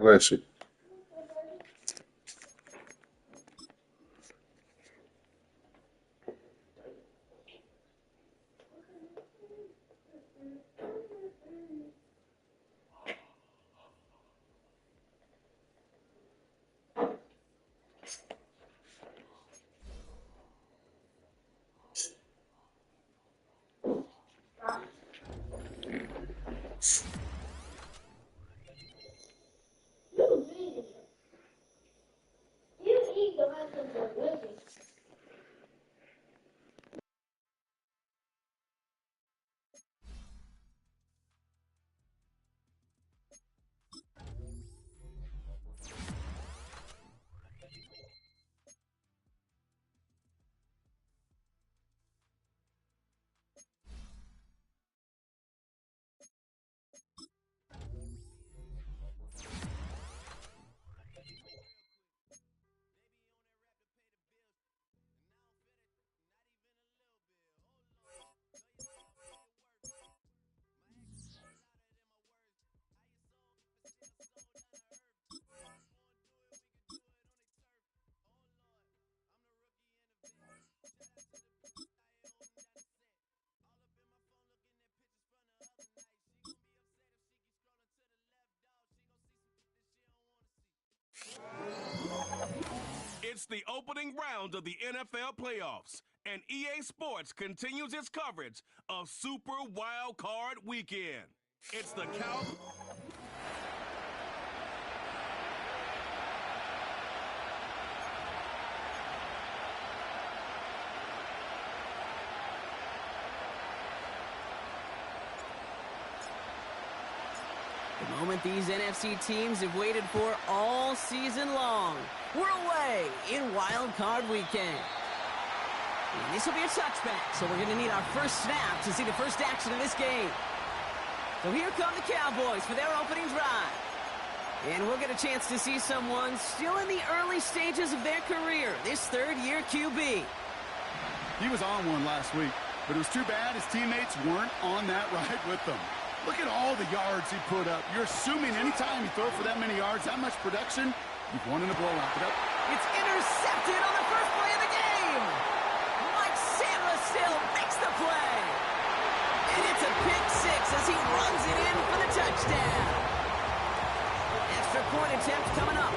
ماشي. It's the opening round of the NFL playoffs, and EA Sports continues its coverage of Super Wildcard Weekend. It's the Cowboys. The moment these NFC teams have waited for all season long. We're away in Wild Card Weekend. And this will be a touchback, so we're going to need our first snap to see the first action of this game. So here come the Cowboys for their opening drive. And we'll get a chance to see someone still in the early stages of their career, this third-year QB. He was on one last week, but it was too bad his teammates weren't on that ride with them. Look at all the yards he put up. You're assuming anytime you throw for that many yards, that much production, you've won in a blowout. It's intercepted on the first play of the game. Mike Samuel makes the play. And it's a pick six as he runs it in for the touchdown. Extra point attempt coming up.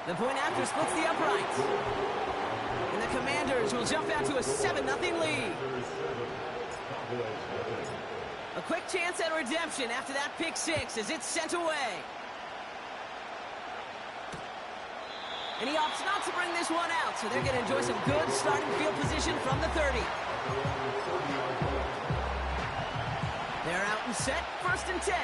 The point after splits the uprights. And the Commanders will jump out to a 7-0 lead. A quick chance at redemption after that pick six as it's sent away. And he opts not to bring this one out, so they're going to enjoy some good starting field position from the 30. They're out and set, 1st and 10.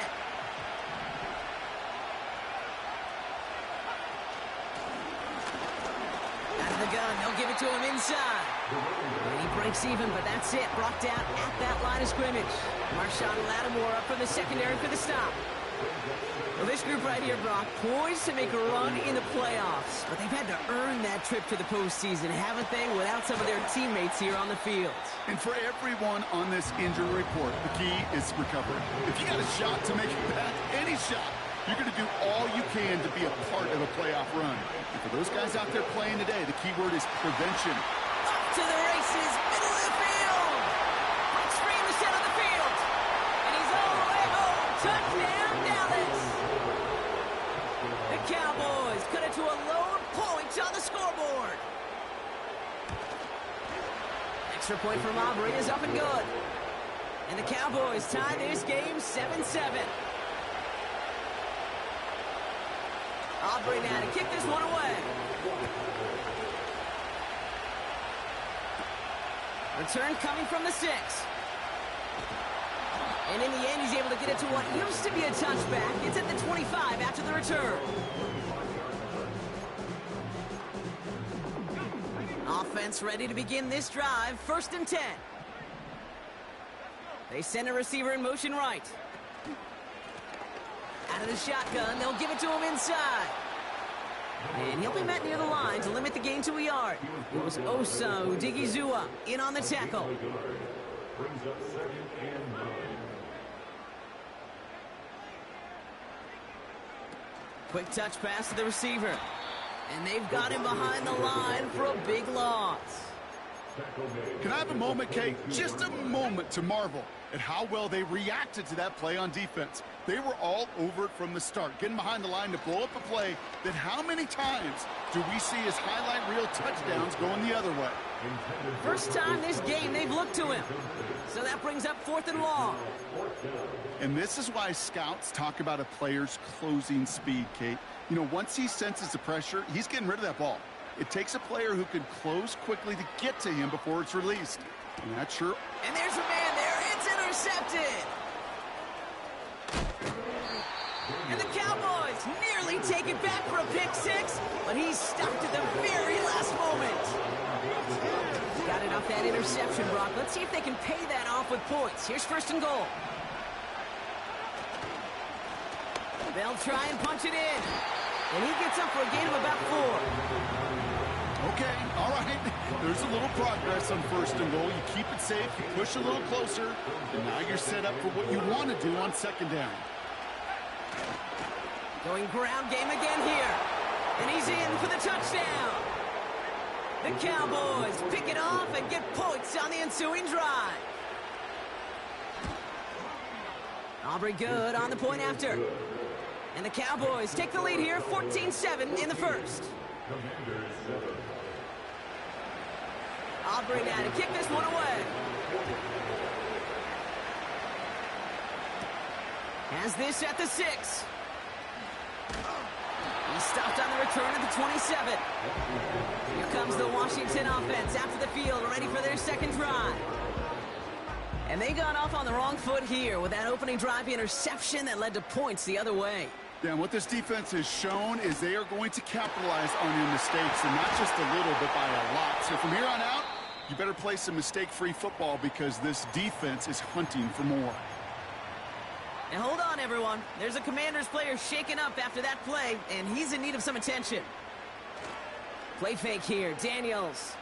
Out of the gun, they'll give it to him inside. And he breaks even, but that's it. Brought down at that line of scrimmage. Marshawn Lattimore up from the secondary for the stop. Well, this group right here, Brock, poised to make a run in the playoffs. But they've had to earn that trip to the postseason, haven't they, without some of their teammates here on the field. And for everyone on this injury report, the key is recovery. If you got a shot to make it back, any shot, you're going to do all you can to be a part of a playoff run. And for those guys out there playing today, the key word is prevention. Up to the races, middle of the field. Breaks free in the center of the field. And he's all the way home. Touchdown, Dallas. The Cowboys cut it to a lone point on the scoreboard. Extra point from Aubrey is up and good. And the Cowboys tie this game 7-7. Aubrey now to kick this one away. Return coming from the 6. And in the end, he's able to get it to what used to be a touchback. It's at the 25 after the return. Offense ready to begin this drive. 1st and 10. They send a receiver in motion right. Out of the shotgun, they'll give it to him inside. And he'll be met near the line to limit the gain to a yard. It was Osa Odigizua in on the tackle. Quick touch pass to the receiver. And they've got him behind the line for a big loss. Can I have a moment, Kate? Just a moment to marvel at how well they reacted to that play on defense. They were all over it from the start, getting behind the line to blow up a play that how many times do we see as highlight reel touchdowns going the other way? First time this game they've looked to him. So that brings up 4th and long. And this is why scouts talk about a player's closing speed, Kate. You know, once he senses the pressure, he's getting rid of that ball. It takes a player who can close quickly to get to him before it's released. And that's sure. And there's a man there. It's intercepted. And the Cowboys nearly take it back for a pick six, but he's stopped at the very last moment. Got it off that interception, Brock. Let's see if they can pay that off with points. Here's 1st and goal. They'll try and punch it in. And he gets up for a gain of about 4. Okay, all right. There's a little progress on 1st and goal. You keep it safe, you push a little closer, and now you're set up for what you want to do on 2nd down. Going ground game again here. And he's in for the touchdown. The Cowboys pick it off and get points on the ensuing drive. Aubrey good on the point after. And the Cowboys take the lead here, 14-7 in the first. Aubrey now to kick this one away. Has this at the 6. He stopped on the return at the 27. Here comes the Washington offense after the field, ready for their 2nd drive. And they got off on the wrong foot here with that opening drive interception that led to points the other way. Yeah, and what this defense has shown is they are going to capitalize on your mistakes, and not just a little, but by a lot. So from here on out, you better play some mistake-free football because this defense is hunting for more. Now hold on, everyone. There's a Commanders player shaken up after that play, and he's in need of some attention. Play fake here, Daniels.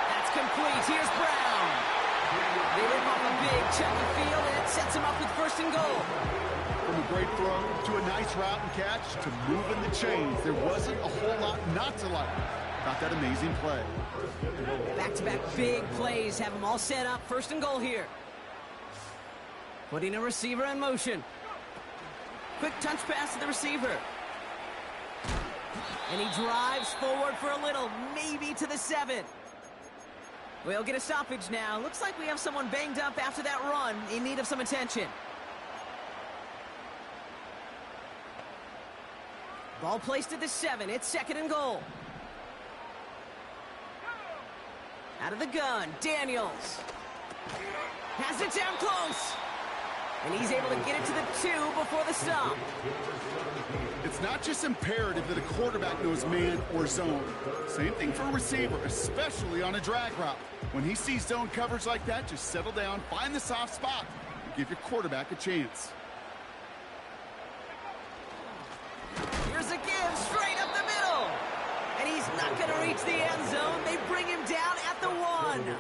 That's complete. Here's Brown. They rip off a big chunk of field, and it sets him up with 1st and goal. From a great throw to a nice route and catch to moving the chains, there wasn't a whole lot not to like about that amazing play. Back-to-back big plays have them all set up. 1st and goal here. Putting a receiver in motion. Quick touch pass to the receiver. And he drives forward for a little, maybe to the 7. We'll get a stoppage now. Looks like we have someone banged up after that run, in need of some attention. Ball placed at the 7. It's 2nd and goal. Out of the gun, Daniels. Has it down close. And he's able to get it to the 2 before the stop. It's not just imperative that a quarterback knows man or zone. Same thing for a receiver, especially on a drag route. When he sees zone coverage like that, just settle down, find the soft spot, and give your quarterback a chance. Here's a give straight up the middle. And he's not going to reach the end zone. They bring him down at the 1.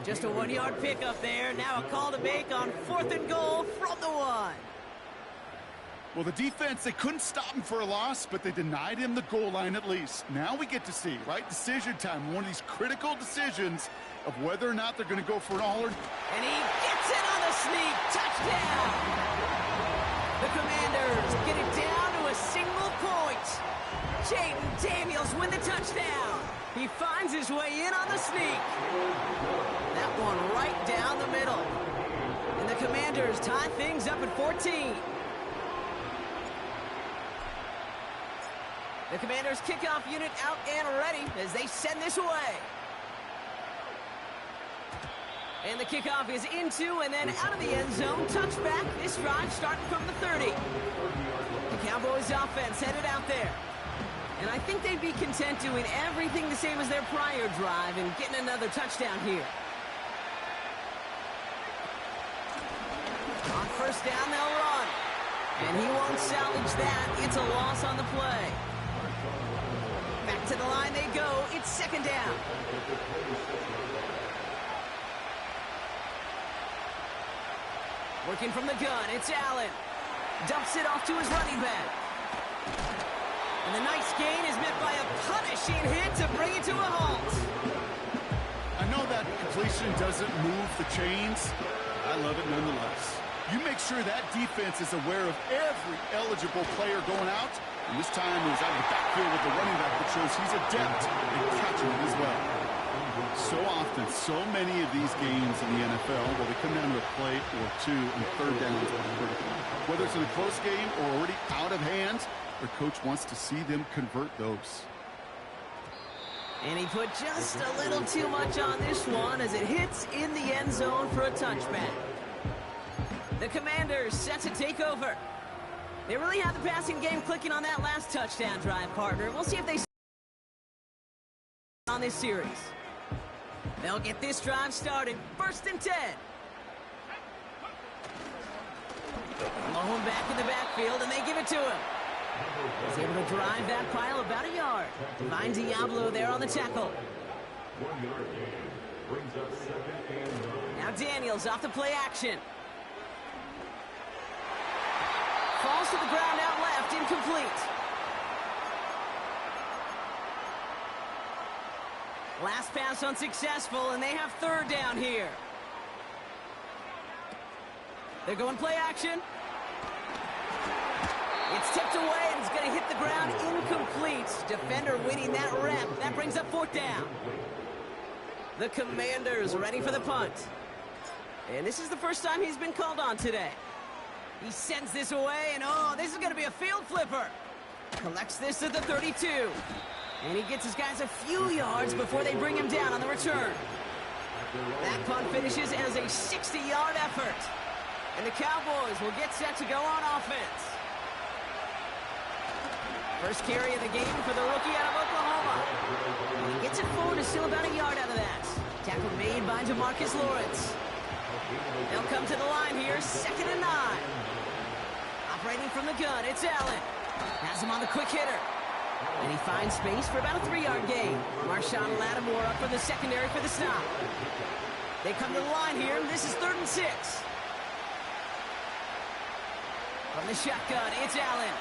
Just a 1-yard pickup there. Now a call to make on 4th and goal from the 1. Well, the defense, they couldn't stop him for a loss, but they denied him the goal line at least. Now we get to see, right, decision time, one of these critical decisions of whether or not they're going to go for an all or... And he gets it on the sneak. Touchdown! The Commanders get it down to a single point. Jaden Daniels win the touchdown. He finds his way in on the sneak. That one right down the middle. And the Commanders tie things up at 14. The Commanders kickoff unit out and ready as they send this away. And the kickoff is into and then out of the end zone. Touchback. This drive starting from the 30. The Cowboys offense headed out there. And I think they'd be content doing everything the same as their prior drive and getting another touchdown here. On 1st down, they'll run. And he won't salvage that. It's a loss on the play. Back to the line they go. It's 2nd down. Working from the gun, it's Allen. Dumps it off to his running back. And the nice gain is met by a punishing hit to bring it to a halt. I know that completion doesn't move the chains. I love it nonetheless. You make sure that defense is aware of every eligible player going out. And this time he was out of the backfield with the running back that shows he's adept at catching it as well. So often, so many of these games in the NFL, well, they come down to a play or two and third downs are critical. Whether it's in a close game or already out of hand, their coach wants to see them convert those. And he put just a little too much on this one as it hits in the end zone for a touchback. The Commanders set to take over. They really had the passing game clicking on that last touchdown drive, partner. We'll see if they on this series. They'll get this drive started. 1st and 10. Malone back in the backfield, and they give it to him. He's able to drive that pile about a yard. Divine Diablo there on the tackle. Now Daniels off the play action. Falls to the ground out left, incomplete. Last pass unsuccessful, and they have 3rd down here. They're going play action. It's tipped away, and it's going to hit the ground incomplete. Defender winning that rep. That brings up 4th down. The Commanders ready for the punt. And this is the first time he's been called on today. He sends this away, and oh, this is going to be a field flipper. Collects this at the 32. And he gets his guys a few yards before they bring him down on the return. That punt finishes as a 60-yard effort. And the Cowboys will get set to go on offense. First carry of the game for the rookie out of Oklahoma. And he gets it forward, is still about a yard out of that. Tackle made by DeMarcus Lawrence. They'll come to the line here, 2nd and 9. Operating from the gun, it's Allen. Has him on the quick hitter. And he finds space for about a 3-yard gain. Marshawn Lattimore up for the secondary for the stop. They come to the line here, and this is 3rd and 6. From the shotgun, it's Allen.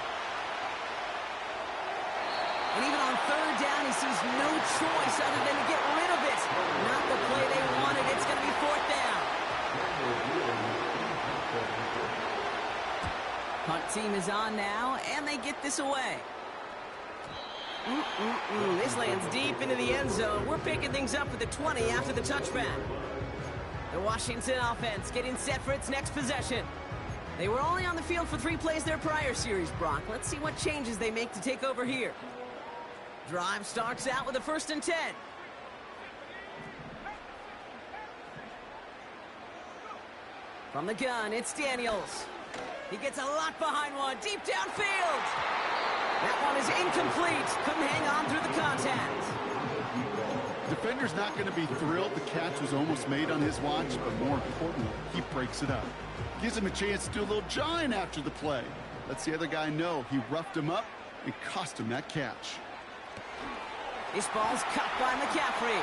And even on 3rd down, he sees no choice other than to get rid of it. Not the play they wanted. It's going to be 4th down. Punt team is on now, and they get this away. This lands deep into the end zone. We're picking things up with the 20 after the touchback. The Washington offense getting set for its next possession. They were only on the field for 3 plays their prior series, Brock. Let's see what changes they make to take over here. Drive starts out with a 1st and 10. From the gun, it's Daniels. He gets a lot behind one, deep downfield. That one is incomplete. Couldn't hang on through the contact. Defender's not going to be thrilled the catch was almost made on his watch, but more importantly, he breaks it up. Gives him a chance to do a little jawing after the play. Lets the other guy know he roughed him up and cost him that catch. This ball's cut by McCaffrey.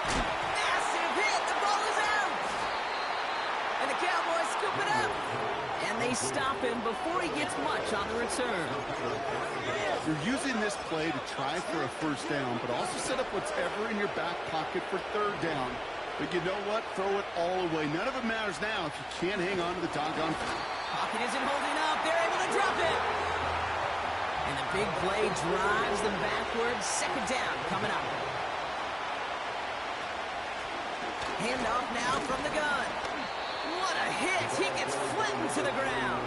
Massive hit. The ball is out. And the Cowboys scoop it up. And they stop him before he gets much on the return. You're using this play to try for a 1st down, but also set up whatever in your back pocket for 3rd down. But you know what? Throw it all away. None of it matters now if you can't hang on to the doggone. Pocket isn't holding up. They're able to drop it. And the big play drives them backwards. 2nd down coming up. Handoff now from the gun. What a hit. He gets flattened to the ground.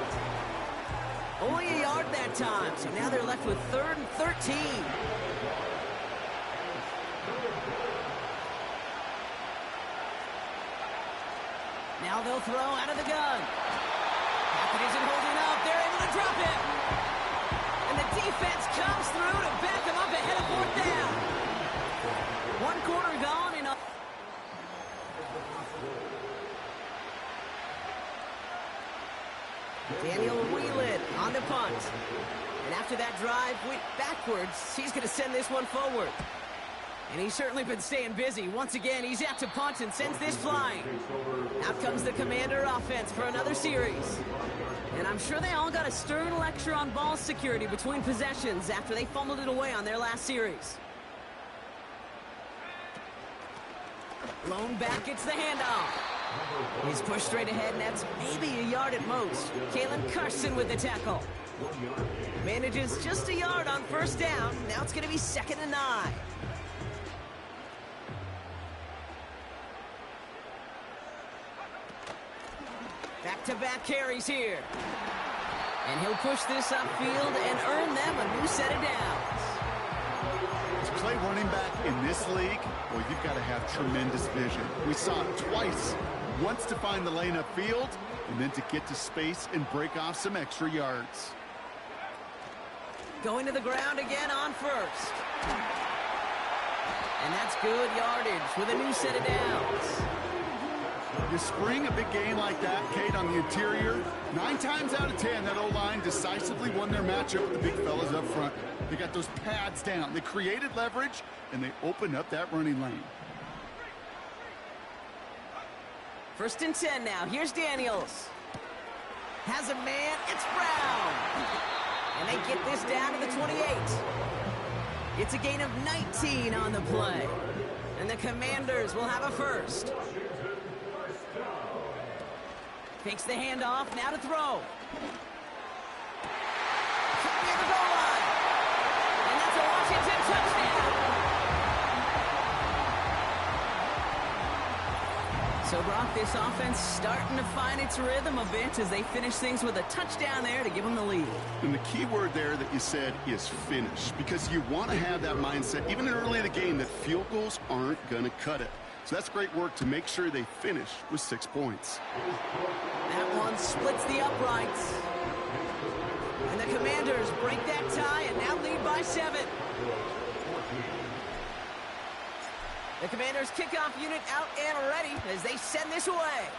Only a yard that time, so now they're left with 3rd and 13. Now they'll throw out of the gun. Pocket isn't holding up. They're able to drop it. And the defense comes through to back them up ahead of 4th down. 1 quarter gone and up. Daniel Whelan on the punt. And after that drive backwards, he's going to send this one forward. And he's certainly been staying busy. Once again, he's out to punt and sends this flying. Out comes the Commander offense for another series. And I'm sure they all got a stern lecture on ball security between possessions after they fumbled it away on their last series. Blown back, gets the handoff. He's pushed straight ahead, and that's maybe a yard at most. Kalen Carson with the tackle. Manages just a yard on first down. Now it's going to be 2nd and 9. Back-to-back carries here. And he'll push this upfield and earn them a new set of downs. To play running back in this league, well, you've got to have tremendous vision. We saw it twice. Once to find the lane upfield, and then to get to space and break off some extra yards. Going to the ground again on first. And that's good yardage with a new set of downs. You spring a big game like that, Kate, on the interior, 9 times out of 10, that O-line decisively won their matchup with the big fellas up front. They got those pads down. They created leverage, and they opened up that running lane. 1st and 10 now. Here's Daniels. Has a man. It's Brown. And they get this down to the 28. It's a gain of 19 on the play. And the Commanders will have a first. Takes the handoff, now to throw. Near the goal line. And that's a Washington touchdown. So, Brock, this offense starting to find its rhythm a bit as they finish things with a touchdown there to give them the lead. And the key word there that you said is finish, because you want to have that mindset, even early in the game, that field goals aren't going to cut it. So that's great work to make sure they finish with 6 points. That one splits the uprights. And the Commanders break that tie and now lead by 7. The Commanders kickoff unit out and ready as they send this away.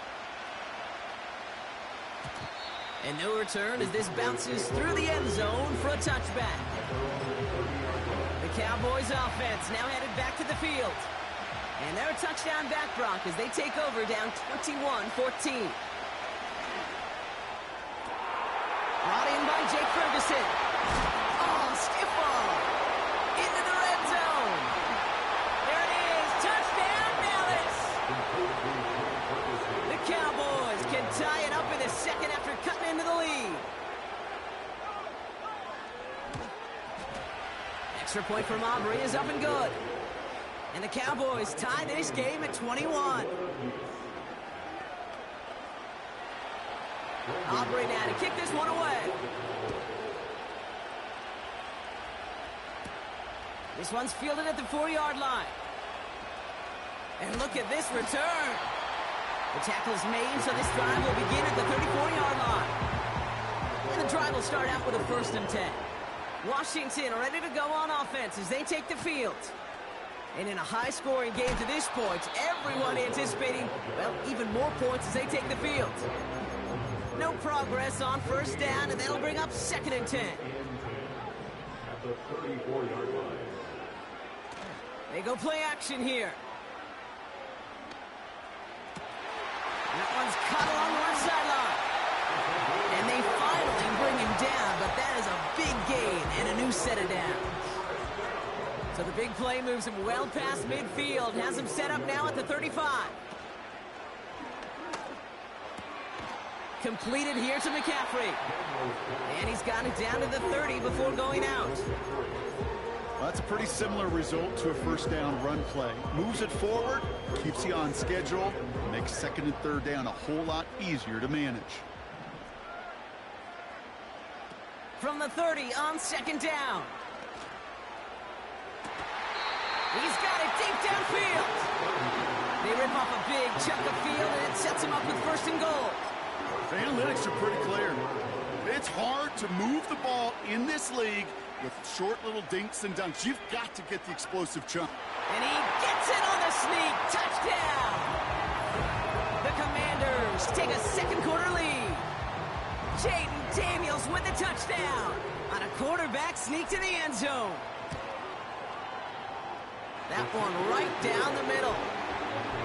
And no return as this bounces through the end zone for a touchback. The Cowboys offense now headed back to the field. And they're a touchdown back, Brock, as they take over down 21-14. Brought in by Jake Ferguson. Oh, stiff ball. Into the red zone. There it is. Touchdown, Dallas. The Cowboys can tie it up in the second after cutting into the lead. Extra point from Aubrey is up and good. And the Cowboys tie this game at 21. Aubrey now to kick this one away. This one's fielded at the 4-yard line. And look at this return. The tackle's made, so this drive will begin at the 34-yard line. And the drive will start out with a 1st and 10. Washington ready to go on offense as they take the field. And in a high-scoring game to this point, everyone anticipating, well, even more points as they take the field. No progress on first down, and that'll bring up 2nd and 10. At the 34-yard line. They go play action here. That one's caught along the left sideline. And they finally bring him down, but that is a big gain and a new set of downs. So the big play moves him well past midfield, has him set up now at the 35. Completed here to McCaffrey. And he's got it down to the 30 before going out. Well, that's a pretty similar result to a first down run play. Moves it forward, keeps you on schedule, makes 2nd and 3rd down a whole lot easier to manage. From the 30 on 2nd down. He's got it deep downfield. They rip off a big chunk of field, and it sets him up with 1st and goal. The analytics are pretty clear. It's hard to move the ball in this league with short little dinks and dunks. You've got to get the explosive chunk. And he gets it on the sneak. Touchdown! The Commanders take a 2nd quarter lead. Jaden Daniels with the touchdown on a quarterback sneak to the end zone. That one right down the middle.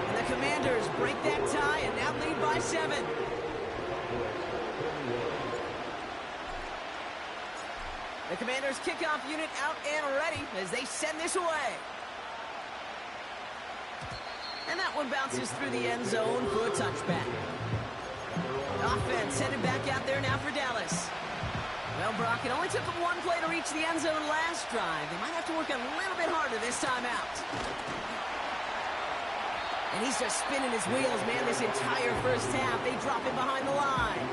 And the Commanders break that tie and now lead by 7. The Commanders' kickoff unit out and ready as they send this away. And that one bounces through the end zone for a touchback. Offense headed back out there now for Dallas. Well, Brock, it only took them one play to reach the end zone last drive. They might have to work a little bit harder this time out. And he's just spinning his wheels, man, this entire first half. They drop him behind the line.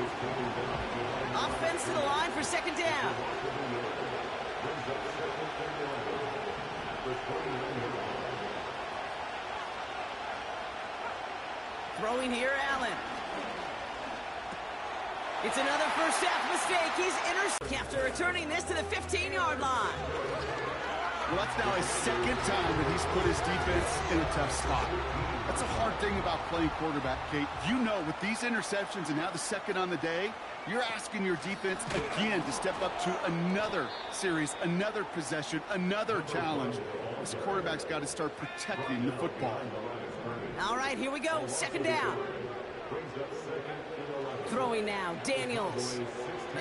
Offense to the line for second down. Throwing here, Allen. It's another first half mistake. He's intercepted after returning this to the 15-yard line. Well, that's now his second time that he's put his defense in a tough spot. That's a hard thing about playing quarterback, Kate. You know, with these interceptions and now the second on the day, you're asking your defense again to step up to another series, another possession, another challenge. This quarterback's got to start protecting the football. All right, here we go. Second down. Throwing now. Daniels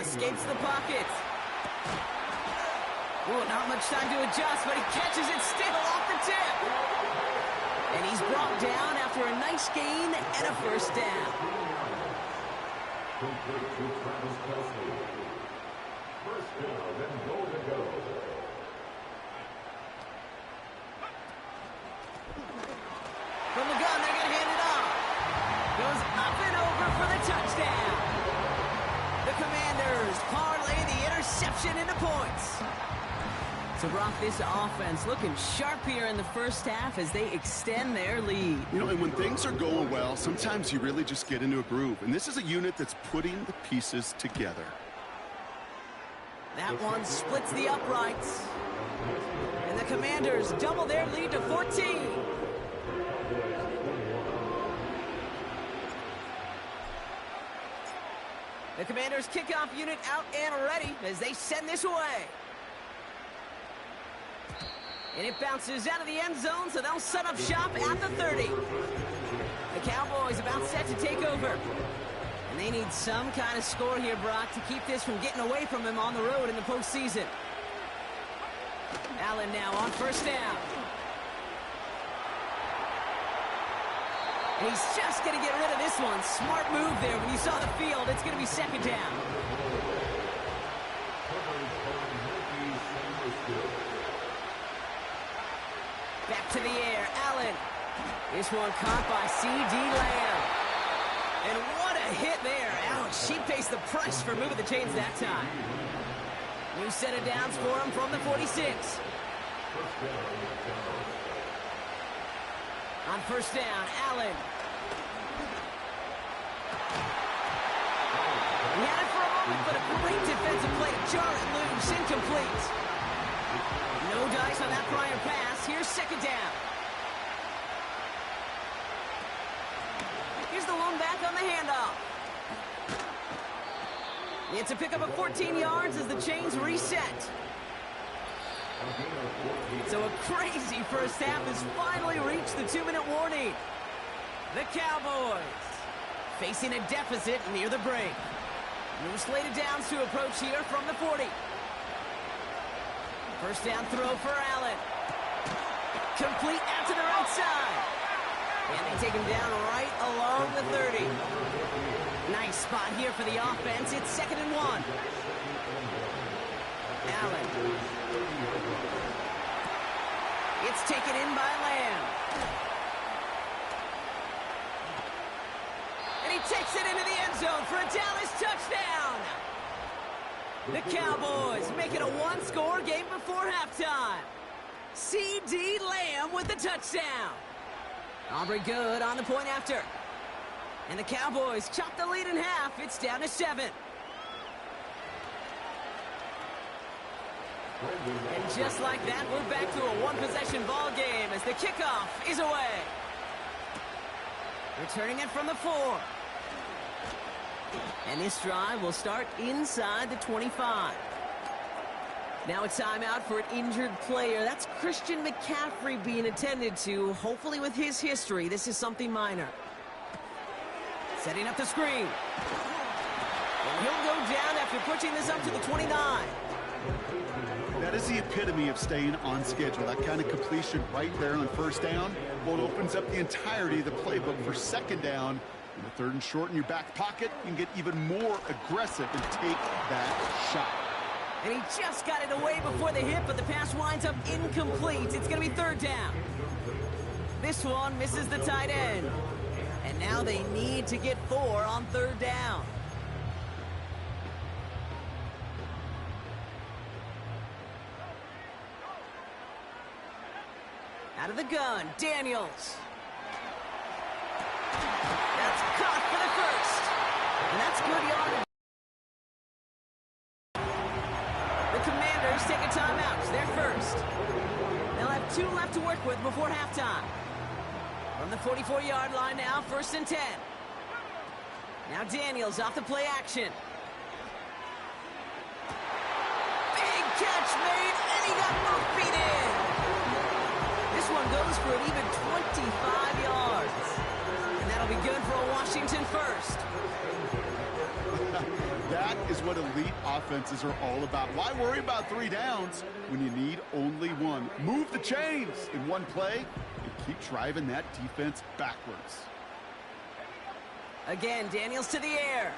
escapes the pocket. Ooh, not much time to adjust, but he catches it still off the tip. And he's brought down after a nice gain and a first down. First down and goal to go. From the gun, they're going to hand it off. Goes up and over for the touchdown. The Commanders parlay the interception into points. So, Brock, this offense looking sharp here in the first half as they extend their lead. You know, and when things are going well, sometimes you really just get into a groove. And this is a unit that's putting the pieces together. That one splits the uprights. And the Commanders double their lead to 14. The Commanders' kickoff unit out and ready as they send this away. And it bounces out of the end zone, so they'll set up shop at the 30. The Cowboys about set to take over. And they need some kind of score here, Brock, to keep this from getting away from them on the road in the postseason. Allen now on first down. And he's just going to get rid of this one. Smart move there. When you saw the field, it's going to be second down. Back to the air, Allen. This one caught by C.D. Lamb. And what a hit there. Ouch, she pays the price for moving the chains that time. New set of downs for him from the 46. On first down, Allen. He had it for a moment, but a great defensive play to jar it loose, incomplete. No dice on that prior pass. Here's second down. Here's the lone back on the handoff. It's a pickup of 14 yards as the chains reset. So a crazy first half has finally reached the 2-minute warning. The Cowboys facing a deficit near the break. New slated downs to approach here from the 40. First down throw for Allen. Complete out to the right side. And they take him down right along the 30. Nice spot here for the offense. It's 2nd and 1. Allen. It's taken in by Lamb. And he takes it into the end zone for a Dallas touchdown. The Cowboys make it a one-score game before halftime. C.D. Lamb with the touchdown. Aubrey good on the point after. And the Cowboys chop the lead in half. It's down to 7. And just like that, we're back to a one-possession ball game as the kickoff is away. Returning it from the 4. And this drive will start inside the 25. Now it's time out for an injured player. That's Christian McCaffrey being attended to. Hopefully with his history, this is something minor. Setting up the screen. And he'll go down after pushing this up to the 29. That is the epitome of staying on schedule. That kind of completion right there on first down. Well, it opens up the entirety of the playbook for second down. In the third and short in your back pocket, you can get even more aggressive and take that shot. And he just got it away before the hit, but the pass winds up incomplete. It's going to be third down. This one misses the tight end. And now they need to get 4 on third down. Out of the gun, Daniels. That's caught for the first. And that's good yardage. The Commanders take a timeout. They're first. They'll have 2 left to work with before halftime. From the 44-yard line now, 1st and 10. Now Daniels off the play action. Big catch made, and he got both feet in. This one goes for an even 25 yards. And that'll be good for a Washington first. That is what elite offenses are all about. Why worry about 3 downs when you need only 1? Move the chains in one play and keep driving that defense backwards. Again, Daniels to the air.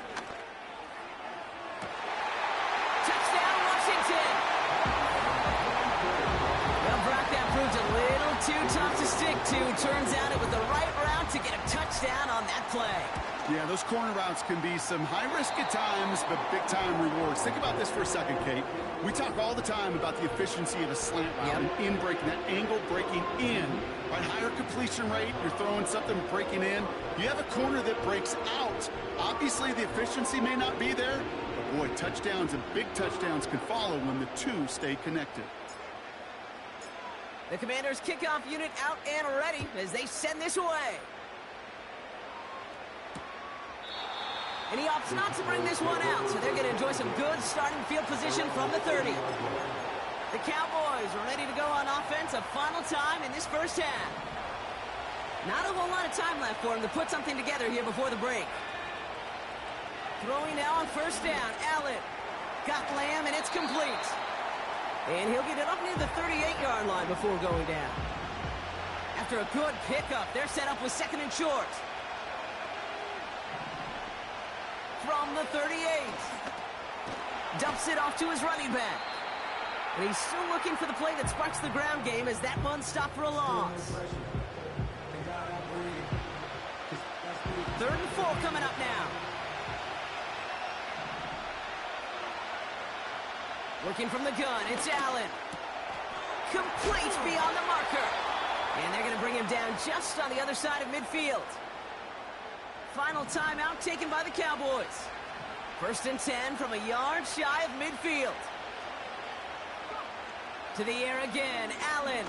Touchdown, Washington! Well, Brock, that proved a little too tough to stick to. Turns out it was the right route to get a touchdown on that play. Yeah, those corner routes can be some high risk at times, but big-time rewards. Think about this for a second, Kate. We talk all the time about the efficiency of a slant route and in breaking, that angle breaking in. Right, higher completion rate, you're throwing something breaking in. You have a corner that breaks out. Obviously, the efficiency may not be there, but boy, touchdowns and big touchdowns can follow when the 2 stay connected. The Commanders' kickoff unit out and ready as they send this away. And he opts not to bring this one out, so they're going to enjoy some good starting field position from the 30. The Cowboys are ready to go on offense a final time in this first half. Not a whole lot of time left for him to put something together here before the break. Throwing now on first down, Allen. Got Lamb, and it's complete. And he'll get it up near the 38-yard line before going down. After a good pickup, they're set up with 2nd and short. From the 38. Dumps it off to his running back. And he's still looking for the play that sparks the ground game as that one stopped for a loss. 3rd and 4 coming up now. Working from the gun, it's Allen. Complete beyond the marker. And they're going to bring him down just on the other side of midfield. Final timeout taken by the Cowboys. 1st and 10 from a yard shy of midfield. To the air again, Allen.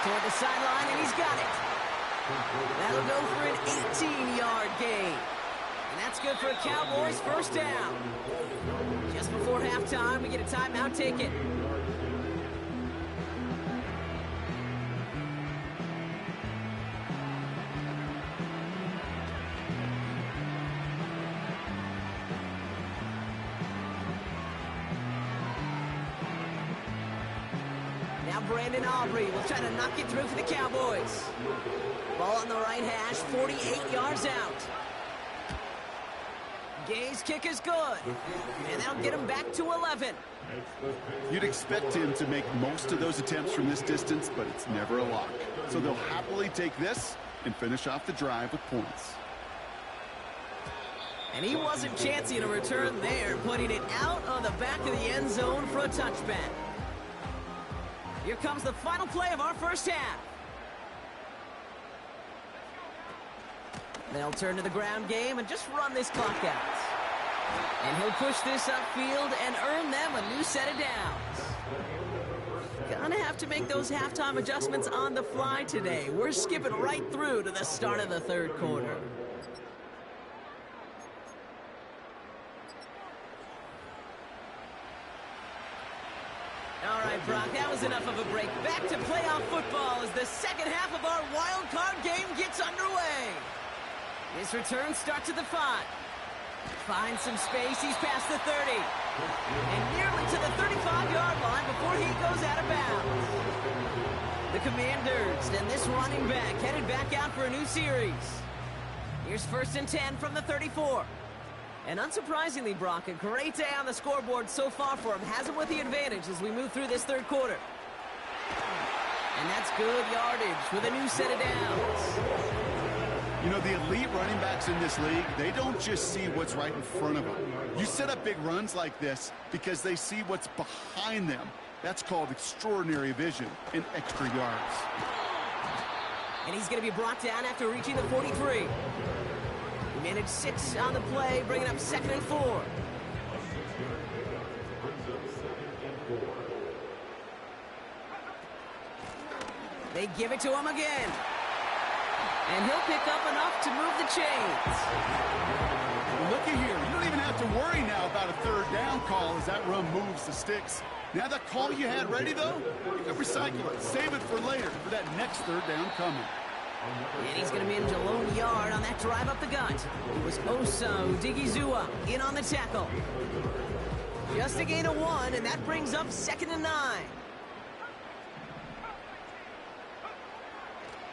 Toward the sideline, and he's got it. That'll go for an 18-yard gain. And that's good for a Cowboys first down. Just before halftime, we get a timeout taken. Brandon Aubrey will try to knock it through for the Cowboys. Ball on the right hash, 48 yards out. Gay's kick is good. And that'll get him back to 11. You'd expect him to make most of those attempts from this distance, but it's never a lock. So they'll happily take this and finish off the drive with points. And he wasn't chancing a return there, putting it out on the back of the end zone for a touchback. Here comes the final play of our first half. They'll turn to the ground game and just run this clock out. And he'll push this upfield and earn them a new set of downs. Gonna have to make those halftime adjustments on the fly today. We're skipping right through to the start of the 3rd quarter. Back to playoff football as the second half of our wild card game gets underway. This return starts at the 5. Finds some space, he's past the 30. And nearly to the 35-yard line before he goes out of bounds. The Commanders and this running back headed back out for a new series. Here's 1st and 10 from the 34. And unsurprisingly, Brock, a great day on the scoreboard so far for him. Has him with the advantage as we move through this third quarter. And that's good yardage with a new set of downs. You know, the elite running backs in this league, they don't just see what's right in front of them. You set up big runs like this because they see what's behind them. That's called extraordinary vision and extra yards. And he's going to be brought down after reaching the 43. He managed 6 on the play, bringing up 2nd and 4. They give it to him again. And he'll pick up enough to move the chains. Looky here. You don't even have to worry now about a third down call as that run moves the sticks. Now that call you had ready, though, you can recycle it. Save it for later for that next third down coming. And he's going to manage a lone yard on that drive up the gut. It was Oso Digizua in on the tackle. Just a gain of 1, and that brings up 2nd and 9.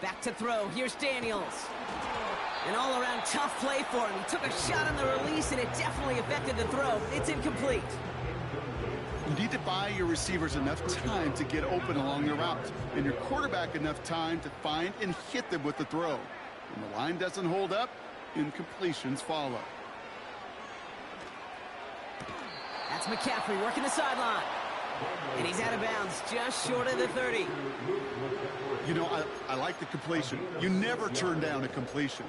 Back to throw. Here's Daniels. An all-around tough play for him. He took a shot on the release, and it definitely affected the throw. It's incomplete. You need to buy your receivers enough time to get open along the route, and your quarterback enough time to find and hit them with the throw. When the line doesn't hold up, incompletions follow. That's McCaffrey working the sideline. And he's out of bounds, just short of the 30. You know, I like the completion. You never turn down a completion.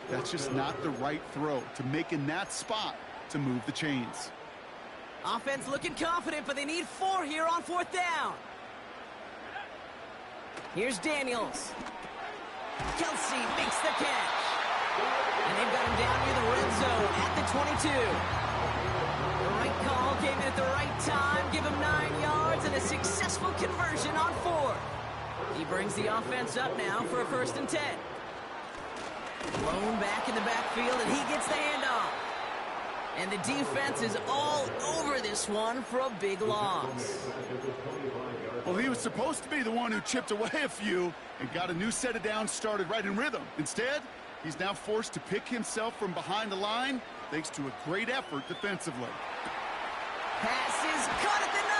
That's just not the right throw to make in that spot to move the chains. Offense looking confident, but they need 4 here on 4th down. Here's Daniels. Kelsey makes the catch. And they've got him down near the red zone at the 22. The right call came in at the right time. Give him 9 yards and a successful conversion on 4th. He brings the offense up now for a 1st and 10. Blown back in the backfield, and he gets the handoff. And the defense is all over this one for a big loss. Well, he was supposed to be the one who chipped away a few and got a new set of downs started right in rhythm. Instead, he's now forced to pick himself from behind the line thanks to a great effort defensively. Pass is caught at the 9.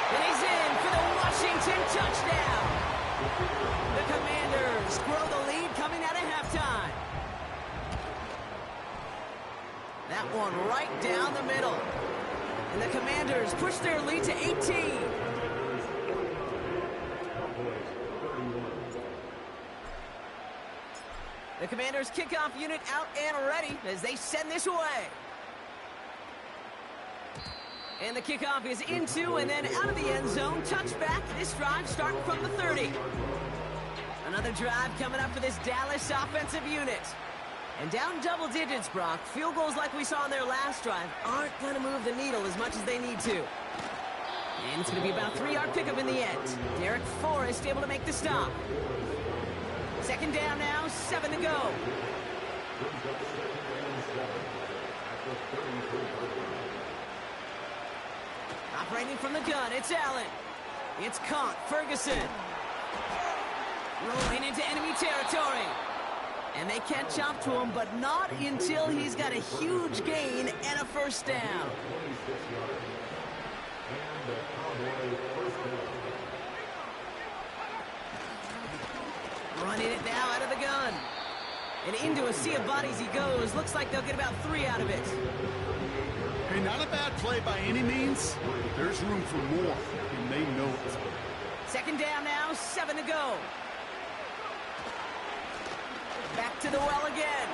And he's in for the Washington touchdown. The Commanders grow the lead coming out of halftime. That one right down the middle. And the Commanders push their lead to 18. The Commanders kickoff unit out and ready as they send this away. And the kickoff is into and then out of the end zone. Touchback. This drive starting from the 30. Another drive coming up for this Dallas offensive unit. And down double digits, Brock. Field goals like we saw on their last drive aren't going to move the needle as much as they need to. And it's going to be about a 3-yard pickup in the end. Derek Forrest able to make the stop. 2nd down now, 7 to go. Operating from the gun, it's Allen. It's caught, Ferguson. Rolling into enemy territory. And they catch up to him, but not until he's got a huge gain and a 1st down. Running it now out of the gun. And into a sea of bodies he goes. Looks like they'll get about 3 out of it. Hey, not a bad play by any means. There's room for more, and they know it. 2nd down now, 7 to go. Back to the well again.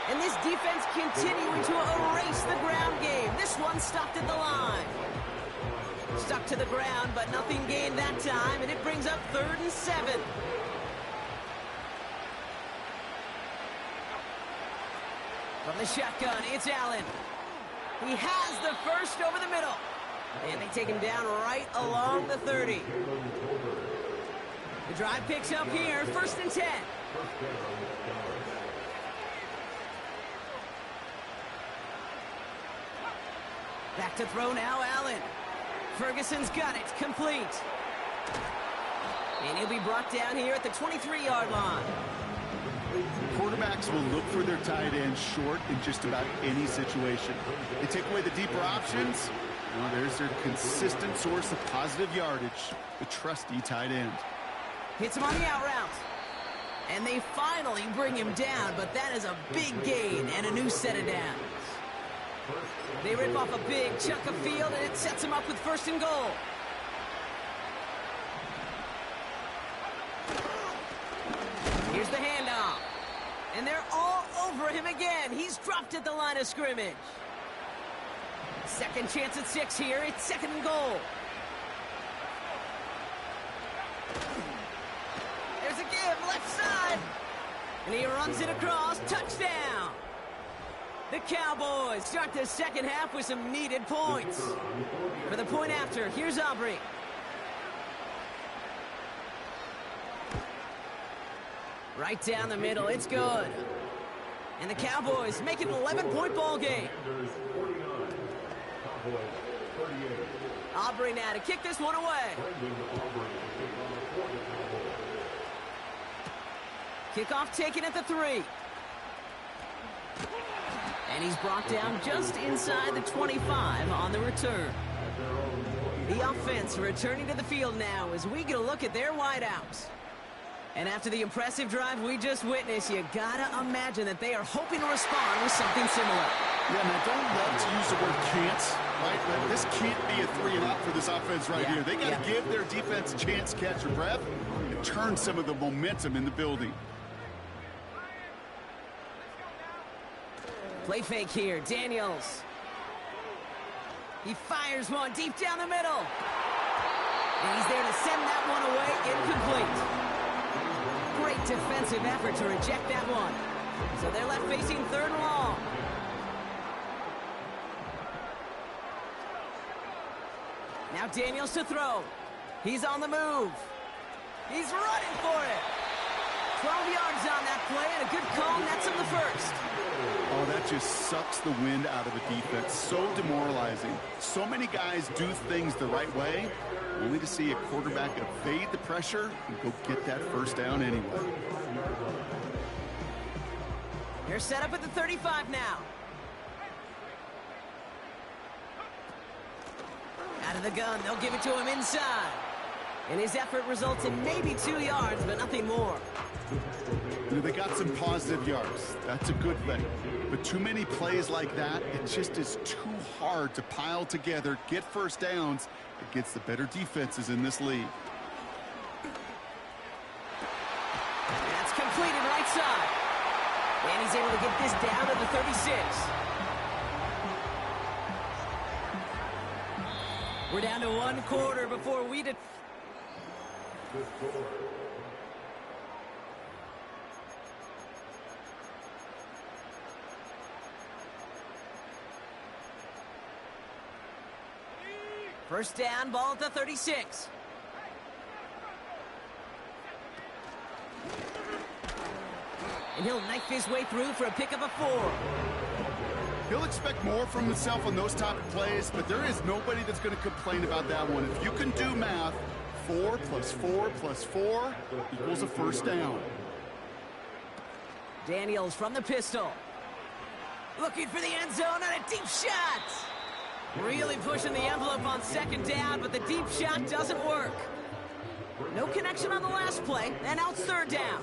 And this defense continuing to erase the ground game. This one stopped at the line. Stuck to the ground, but nothing gained that time, and it brings up 3rd and 7. From the shotgun, it's Allen. He has the first over the middle. And they take him down right along the 30. The drive picks up here, 1st and 10. Back to throw now, Allen. Ferguson's got it, complete. And he'll be brought down here at the 23-yard line. Quarterbacks will look for their tight end short in just about any situation. They take away the deeper options. Well, there's their consistent source of positive yardage, the trusty tight end. Hits him on the out route. And they finally bring him down, but that is a big gain and a new set of downs. They rip off a big chunk of field, and it sets him up with 1st and goal. Here's the handoff. And they're all over him again. He's dropped at the line of scrimmage. Second chance at 6 here. It's 2nd and goal. There's a give, left side. And he runs it across. Touchdown. The Cowboys start the second half with some needed points. For the point after, here's Aubrey. Right down the middle, it's good. And the Cowboys make it an 11-point ball game. Aubrey now to kick this one away. Kickoff taken at the 3. And he's brought down just inside the 25 on the return. The offense returning to the field now as we get a look at their wideouts. And after the impressive drive we just witnessed, you gotta imagine that they are hoping to respond with something similar. Yeah, and I don't love to use the word can't, right? But this can't be a 3-and-out for this offense right here. They got to give their defense a chance to catch their breath and turn some of the momentum in the building. Play fake here, Daniels. He fires one deep down the middle. And he's there to send that one away, incomplete. Great defensive effort to reject that one. So they're left facing 3rd and long. Now Daniels to throw. He's on the move. He's running for it. 12 yards on that play and a good call nets him the 1st. Oh, that just sucks the wind out of a defense. So demoralizing. So many guys do things the right way, only to see a quarterback evade the pressure and go get that 1st down anyway. They're set up at the 35 now. Out of the gun, they'll give it to him inside. And his effort results in maybe 2 yards, but nothing more. You know, they got some positive yards. That's a good thing. But too many plays like that, it just is too hard to pile together, get 1st downs against the better defenses in this league. That's completed right side. And he's able to get this down to the 36. We're down to 1 quarter before we did. First down, ball at the 36. And he'll knife his way through for a pickup of 4. He'll expect more from himself on those type of plays, but there is nobody that's going to complain about that one. If you can do math, 4 plus 4 plus 4 equals a 1st down. Daniels from the pistol. Looking for the end zone and a deep shot. Really pushing the envelope on 2nd down, but the deep shot doesn't work. No connection on the last play, and now it's 3rd down.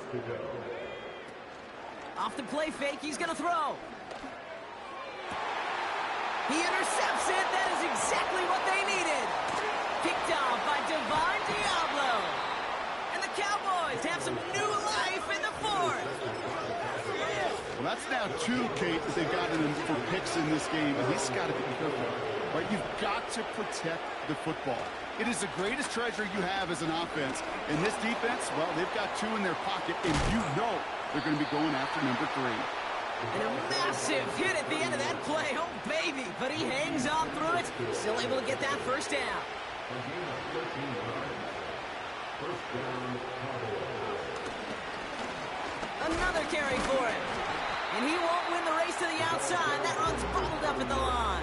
Off the play fake, he's going to throw. He intercepts it. That is exactly what they needed. Picked off by Divine Diablo. And the Cowboys have some new life in the 4th. Well, that's now 2, Kate, that they've gotten him for picks in this game, and he's got to be careful. Right? You've got to protect the football. It is the greatest treasure you have as an offense. And this defense, well, they've got 2 in their pocket, and you know they're going to be going after number 3. And a massive hit at the end of that play. Oh, baby. But he hangs on through it. Still able to get that first down. Another carry for him. And he won't win the race to the outside. That run's bubbled up at the line.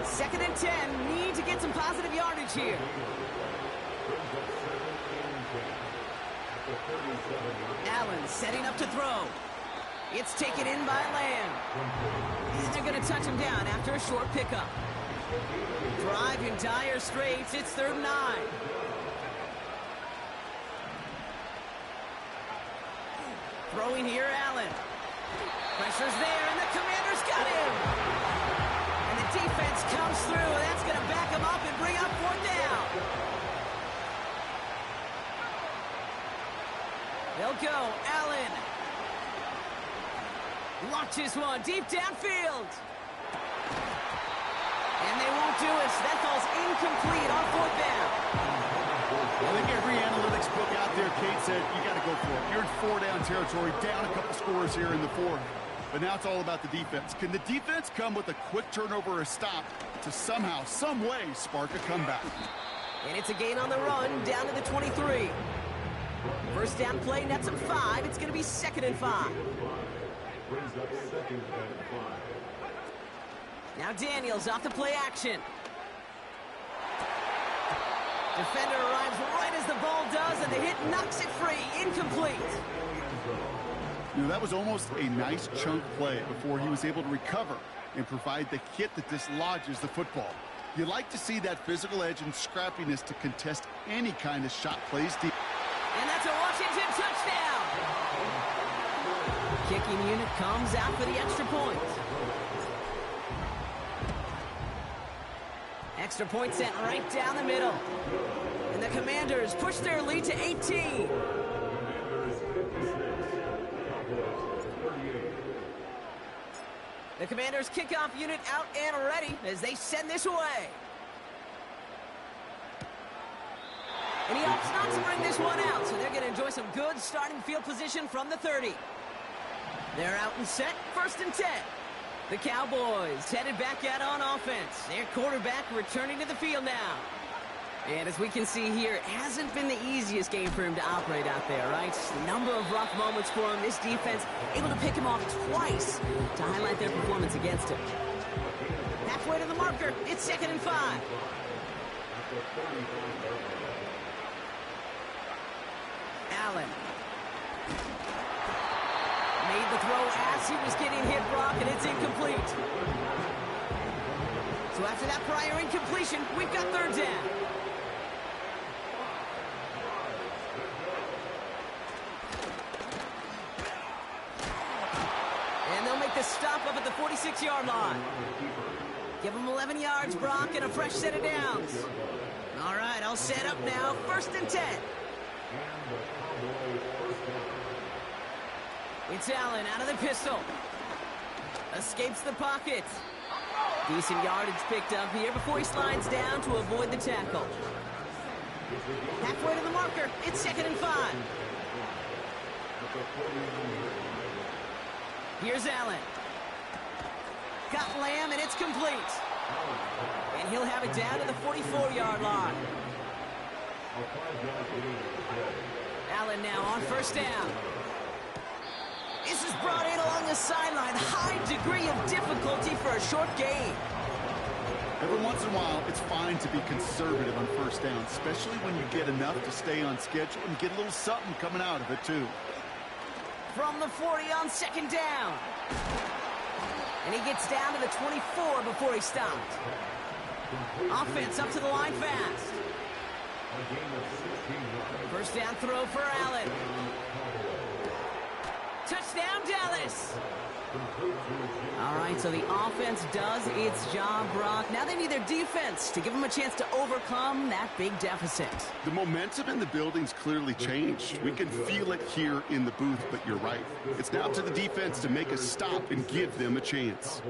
2nd and 10. Need to get some positive yardage here. Allen setting up to throw. It's taken in by Lamb. And they're going to touch him down after a short pickup. Drive in dire straits. It's 3rd and 9. Throwing here, Allen. Pressure's there, and the Commanders got him. And the defense comes through. That's going to back him up and bring up 4th down. They'll go. Allen. Launches one deep downfield. And they won't do it. That falls incomplete on 4th down. I think every analytics book out there, Kate, said you got to go for it. You're in 4-down territory, down a couple scores here in the 4th. But now it's all about the defense. Can the defense come with a quick turnover or a stop to somehow, some way, spark a comeback? And it's a gain on the run, down to the 23. First down play, nets them 5. It's going to be 2nd and 5. Now Daniels off the play action. Defender arrives right as the ball does, and the hit knocks it free. Incomplete. You know, that was almost a nice chunk play before he was able to recover and provide the hit that dislodges the football. You like to see that physical edge and scrappiness to contest any kind of shot plays deep. And that's a Washington touchdown. Kicking unit comes out for the extra point. Extra point sent right down the middle. And the Commanders push their lead to 18. The Commanders kickoff unit out and ready as they send this away. And he opts not to bring this one out, so they're going to enjoy some good starting field position from the 30. They're out and set, 1st and 10. The Cowboys headed back out on offense. Their quarterback returning to the field now. And as we can see here, it hasn't been the easiest game for him to operate out there, right? A number of rough moments for him. This defense able to pick him off twice to highlight their performance against him. Halfway to the marker, it's 2nd and 5. Allen. Made the throw as he was getting hit, Brock, and it's incomplete. So after that prior incompletion, we've got 3rd down. And they'll make the stop up at the 46-yard line. Give them 11 yards, Brock, and a fresh set of downs. All right, I'll set up now. 1st and 10. It's Allen out of the pistol. Escapes the pocket. Decent yardage picked up here before he slides down to avoid the tackle. Halfway to the marker. It's 2nd and 5. Here's Allen. Got Lamb, and it's complete. And he'll have it down to the 44-yard line. Allen now on 1st down. This is brought in along the sideline. High degree of difficulty for a short gain. Every once in a while, it's fine to be conservative on 1st down, especially when you get enough to stay on schedule and get a little something coming out of it, too. From the 40 on 2nd down. And he gets down to the 24 before he stopped. Offense up to the line fast. 1st down throw for Allen. Touchdown, Dallas. All right, so the offense does its job, Brock. Now they need their defense to give them a chance to overcome that big deficit. The momentum in the building's clearly changed. We can feel it here in the booth, but you're right. It's now up to the defense to make a stop and give them a chance.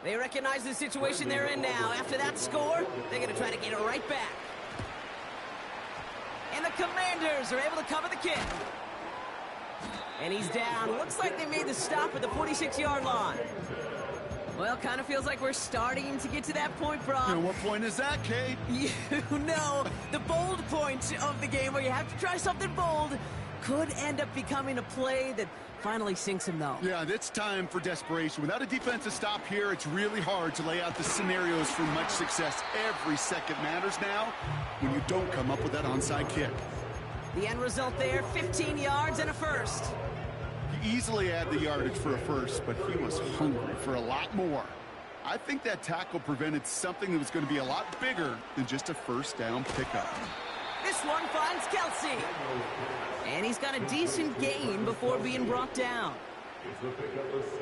They recognize the situation they're in now. After that score, they're going to try to get it right back. Commanders are able to cover the kick. And he's down. Looks like they made the stop at the 46-yard line. Well, kind of feels like we're starting to get to that point, Brock. And what point is that, Kate? You know, the bold point of the game where you have to try something bold could end up becoming a play that finally sinks him, though. Yeah, it's time for desperation. Without a defensive stop here, it's really hard to lay out the scenarios for much success. Every second matters now when you don't come up with that onside kick. The end result there, 15 yards and a first. He easily had the yardage for a first, but he was hungry for a lot more. I think that tackle prevented something that was going to be a lot bigger than just a first down pickup. This one finds Kelsey. And he's got a decent gain before being brought down. It's the pickup of 6.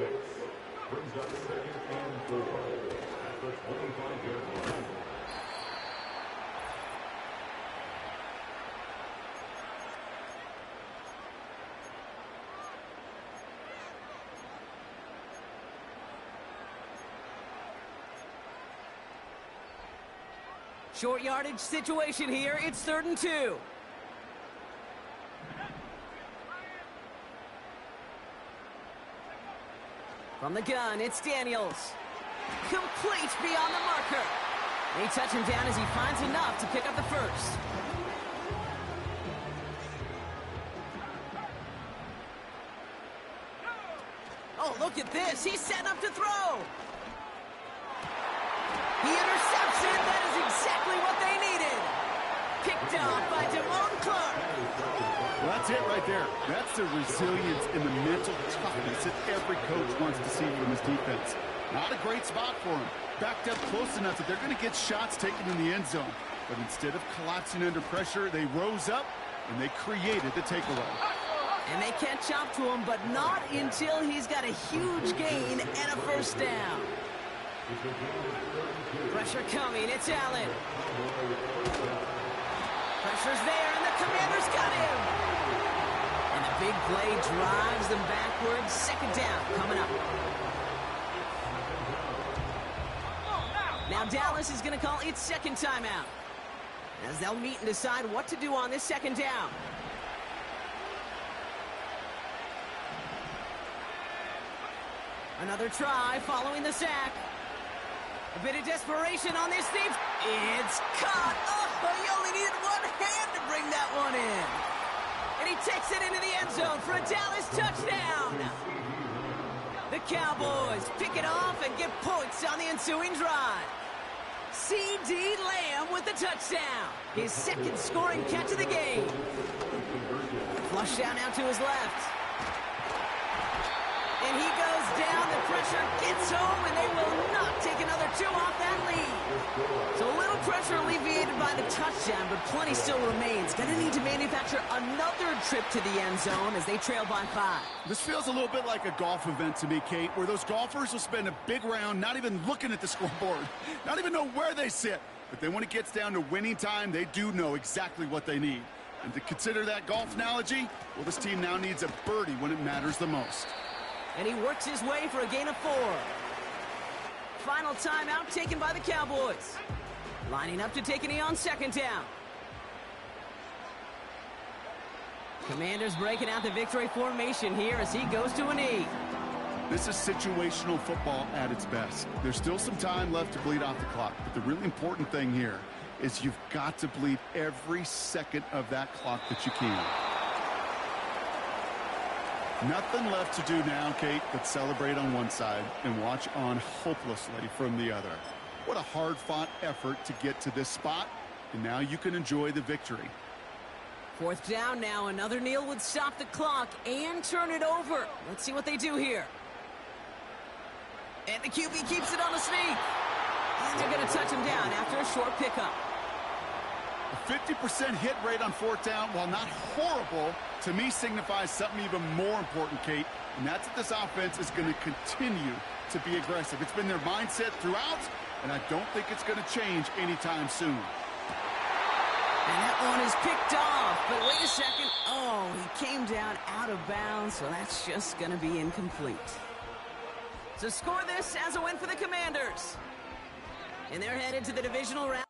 Brings up 2nd and 4 at the 25-yard line. Short yardage situation here. It's 3rd and 2. From the gun, it's Daniels. Complete beyond the marker. They touch him down as he finds enough to pick up the first. Oh, look at this. He's setting up to throw. He intercepts it. That is exactly what they needed. Picked off by Damone Clark. Well, that's it right there. That's the resilience and the mental toughness that every coach wants to see from his defense. Not a great spot for him. Backed up close enough that they're going to get shots taken in the end zone. But instead of collapsing under pressure, they rose up and they created the takeaway. And they catch up to him, but not until he's got a huge gain and a first down. Pressure coming, it's Allen. Pressure's there, and the Commanders got him. And a big play drives them backwards. 2nd down coming up. Now Dallas is going to call its 2nd timeout, as they'll meet and decide what to do on this 2nd down. Another try following the sack. A bit of desperation on this team. It's caught. Oh, he only needed one hand to bring that one in. And he takes it into the end zone for a Dallas touchdown. The Cowboys pick it off and get points on the ensuing drive. C.D. Lamb with the touchdown. His 2nd scoring catch of the game. Flush down now to his left. And he goes down, the pressure gets home, and they will not take another 2 off that lead. So a little pressure alleviated by the touchdown, but plenty still remains. Gonna need to manufacture another trip to the end zone as they trail by 5. This feels a little bit like a golf event to me, Kate, where those golfers will spend a big round not even looking at the scoreboard, not even know where they sit. But then when it gets down to winning time, they do know exactly what they need. And to consider that golf analogy, well, this team now needs a birdie when it matters the most. And he works his way for a gain of 4. Final timeout taken by the Cowboys. Lining up to take a knee on 2nd down. Commanders breaking out the victory formation here as he goes to a knee. This is situational football at its best. There's still some time left to bleed off the clock, but the really important thing here is you've got to bleed every second of that clock that you can. Nothing left to do now, Kate, but celebrate on one side and watch on hopelessly from the other. What a hard-fought effort to get to this spot, and now you can enjoy the victory. 4th down now. Another kneel would stop the clock and turn it over. Let's see what they do here. And the QB keeps it on the sneak. And they're going to touch him down after a short pickup. A 50% hit rate on 4th down, while not horrible, to me signifies something even more important, Kate, and that's that this offense is going to continue to be aggressive. It's been their mindset throughout, and I don't think it's going to change anytime soon. And that one is picked off, but wait a second. Oh, he came down out of bounds, so that's just going to be incomplete. So score this as a win for the Commanders. And they're headed to the divisional round.